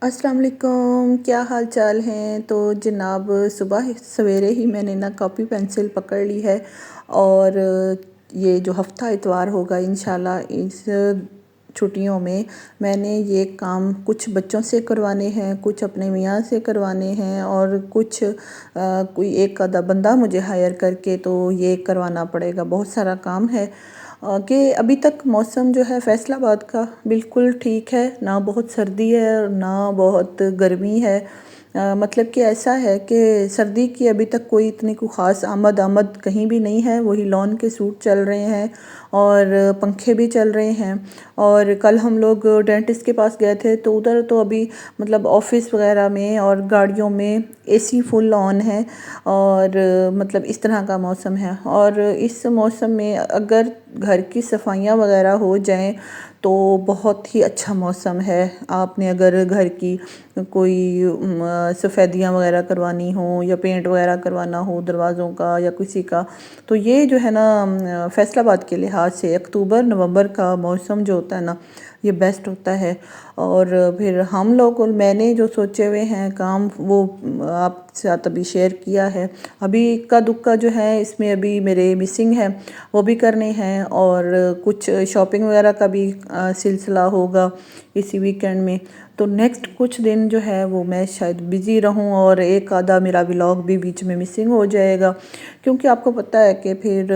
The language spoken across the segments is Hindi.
अस्सलाम वालेकुम, क्या हाल चाल हैं। तो जनाब सुबह सवेरे ही मैंने ना कॉपी पेंसिल पकड़ ली है और ये जो हफ्ता इतवार होगा इंशाल्लाह इस छुट्टियों में मैंने ये काम कुछ बच्चों से करवाने हैं, कुछ अपने मियाँ से करवाने हैं और कुछ कोई एक आधा बंदा मुझे हायर करके तो ये करवाना पड़ेगा। बहुत सारा काम है कि अभी तक मौसम जो है फैसलाबाद का बिल्कुल ठीक है, ना बहुत सर्दी है और ना बहुत गर्मी है। मतलब कि ऐसा है कि सर्दी की अभी तक कोई इतनी कोई ख़ास आमद कहीं भी नहीं है। वही लॉन के सूट चल रहे हैं और पंखे भी चल रहे हैं। और कल हम लोग डेंटिस्ट के पास गए थे तो उधर तो अभी मतलब ऑफिस वगैरह में और गाड़ियों में एसी फुल ऑन है और मतलब इस तरह का मौसम है। और इस मौसम में अगर घर की सफाइयाँ वगैरह हो जाएं तो बहुत ही अच्छा मौसम है। आपने अगर घर की कोई सफ़ेदियाँ वगैरह करवानी हो या पेंट वगैरह करवाना हो दरवाज़ों का या किसी का, तो ये जो है ना फैसलाबाद के लिहाज से अक्टूबर नवंबर का मौसम जो होता है ना ये बेस्ट होता है। और फिर हम लोग मैंने जो सोचे हुए हैं काम वो आपके साथ अभी शेयर किया है। अभी इक्का दुक्का जो है इसमें अभी मेरे मिसिंग है, वो भी करने हैं और कुछ शॉपिंग वगैरह का भी सिलसिला होगा इसी वीकेंड में। तो नेक्स्ट कुछ दिन जो है वो मैं शायद बिज़ी रहूं और एक आधा मेरा व्लॉग भी बीच में मिसिंग हो जाएगा, क्योंकि आपको पता है कि फिर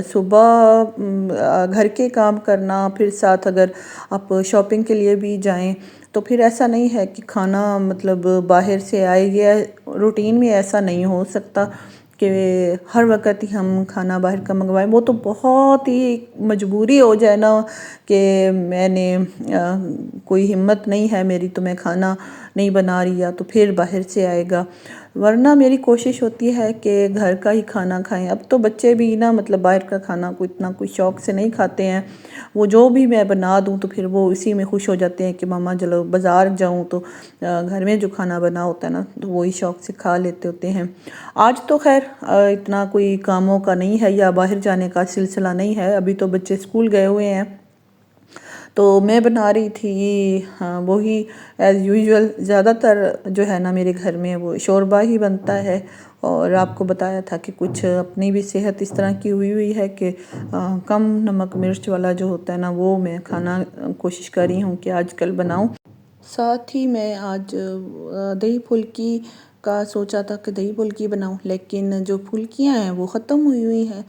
सुबह घर के काम करना, फिर साथ अगर आप शॉपिंग के लिए भी जाएं तो फिर ऐसा नहीं है कि खाना मतलब बाहर से आए। ये रूटीन में ऐसा नहीं हो सकता कि हर वक्त ही हम खाना बाहर का मंगवाएं। वो तो बहुत ही मजबूरी हो जाए ना कि मैंने कोई हिम्मत नहीं है मेरी तो मैं खाना नहीं बना रही या तो फिर बाहर से आएगा, वरना मेरी कोशिश होती है कि घर का ही खाना खाएं। अब तो बच्चे भी ना मतलब बाहर का खाना को इतना कोई शौक़ से नहीं खाते हैं। वो जो भी मैं बना दूं तो फिर वो इसी में खुश हो जाते हैं कि मामा चलो बाज़ार जाऊं तो घर में जो खाना बना होता है ना तो वही शौक़ से खा लेते होते हैं। आज तो खैर इतना कोई कामों का नहीं है या बाहर जाने का सिलसिला नहीं है, अभी तो बच्चे स्कूल गए हुए हैं। तो मैं बना रही थी हाँ वही एज़ यूजुअल। ज़्यादातर जो है ना मेरे घर में वो शोरबा ही बनता है और आपको बताया था कि कुछ अपनी भी सेहत इस तरह की हुई है कि कम नमक मिर्च वाला जो होता है ना वो मैं खाना कोशिश कर रही हूँ कि आजकल बनाऊँ। साथ ही मैं आज दही फुल्की का सोचा था कि दही फुल्की बनाऊं, लेकिन जो फुल्कियां हैं वो ख़त्म हुई हैं।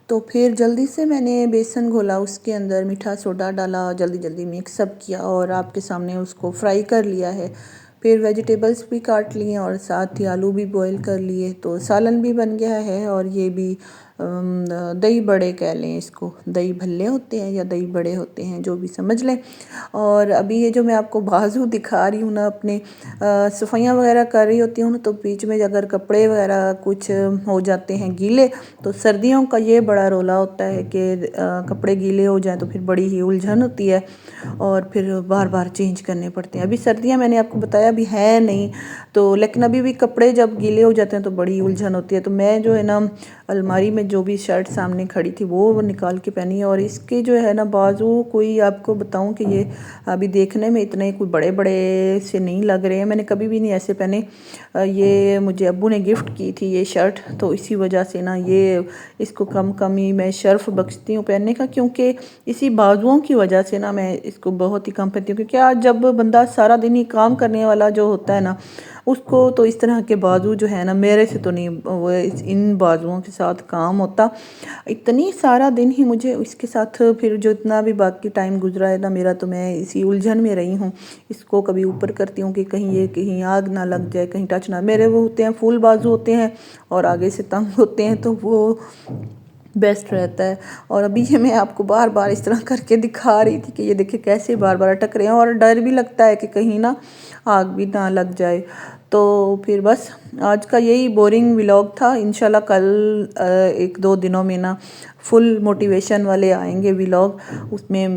तो फिर जल्दी से मैंने बेसन घोला, उसके अंदर मीठा सोडा डाला, जल्दी जल्दी मिक्सअप किया और आपके सामने उसको फ्राई कर लिया है। फिर वेजिटेबल्स भी काट लिए और साथ ही आलू भी बॉईल कर लिए, तो सालन भी बन गया है। और ये भी दही बड़े कह लें इसको, दही भल्ले होते हैं या दही बड़े होते हैं जो भी समझ लें। और अभी ये जो मैं आपको बाजू दिखा रही हूँ ना अपने सफाइयाँ वगैरह कर रही होती हूँ ना तो बीच में अगर कपड़े वगैरह कुछ हो जाते हैं गीले, तो सर्दियों का ये बड़ा रोला होता है कि कपड़े गीले हो जाएं तो फिर बड़ी ही उलझन होती है और फिर बार बार चेंज करने पड़ते हैं। अभी सर्दियाँ मैंने आपको बताया अभी है नहीं, तो लेकिन अभी भी कपड़े जब गीले हो जाते हैं तो बड़ी उलझन होती है। तो मैं जो है ना अलमारी में जो भी शर्ट सामने खड़ी थी वो निकाल के पहनी है। और इसके जो है ना बाजू कोई आपको बताऊं कि ये अभी देखने में इतने कोई बड़े बड़े से नहीं लग रहे हैं, मैंने कभी भी नहीं ऐसे पहने। ये मुझे अब्बू ने गिफ्ट की थी ये शर्ट, तो इसी वजह से ना ये इसको कम कम ही मैं शर्फ बख्शती हूँ पहनने का, क्योंकि इसी बाजुओं की वजह से ना मैं इसको बहुत ही कम पहनती हूँ। क्योंकि आज जब बंदा सारा दिन ही काम करने वाला जो होता है ना उसको तो इस तरह के बाजू जो है ना, मेरे से तो नहीं वो इन बाजुओं के साथ काम होता। इतनी सारा दिन ही मुझे इसके साथ फिर जो इतना भी बाकी टाइम गुजरा है ना मेरा, तो मैं इसी उलझन में रही हूँ। इसको कभी ऊपर करती हूँ कि कहीं ये कहीं आग ना लग जाए, कहीं टच ना, मेरे वो होते हैं फुल बाजू होते हैं और आगे से तंग होते हैं तो वो बेस्ट रहता है। और अभी ये मैं आपको बार बार इस तरह करके दिखा रही थी कि ये देखिए कैसे बार बार अटक रहे हैं और डर भी लगता है कि कहीं ना आग भी ना लग जाए। तो फिर बस आज का यही बोरिंग व्लॉग था। इंशाल्लाह कल एक दो दिनों में ना फुल मोटिवेशन वाले आएंगे व्लॉग। उसमें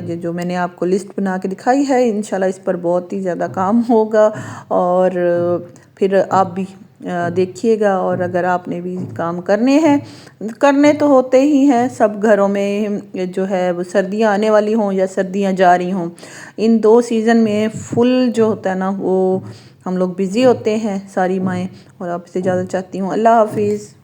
ये जो मैंने आपको लिस्ट बना के दिखाई है इंशाल्लाह इस पर बहुत ही ज़्यादा काम होगा और फिर आप भी देखिएगा। और अगर आपने भी काम करने हैं, करने तो होते ही हैं सब घरों में, जो है वो सर्दियाँ आने वाली हों या सर्दियाँ जा रही हों, इन 2 सीज़न में फुल जो होता है ना वो हम लोग बिज़ी होते हैं सारी माएँ। और आपसे इजाज़त चाहती हूँ। अल्लाह हाफिज़।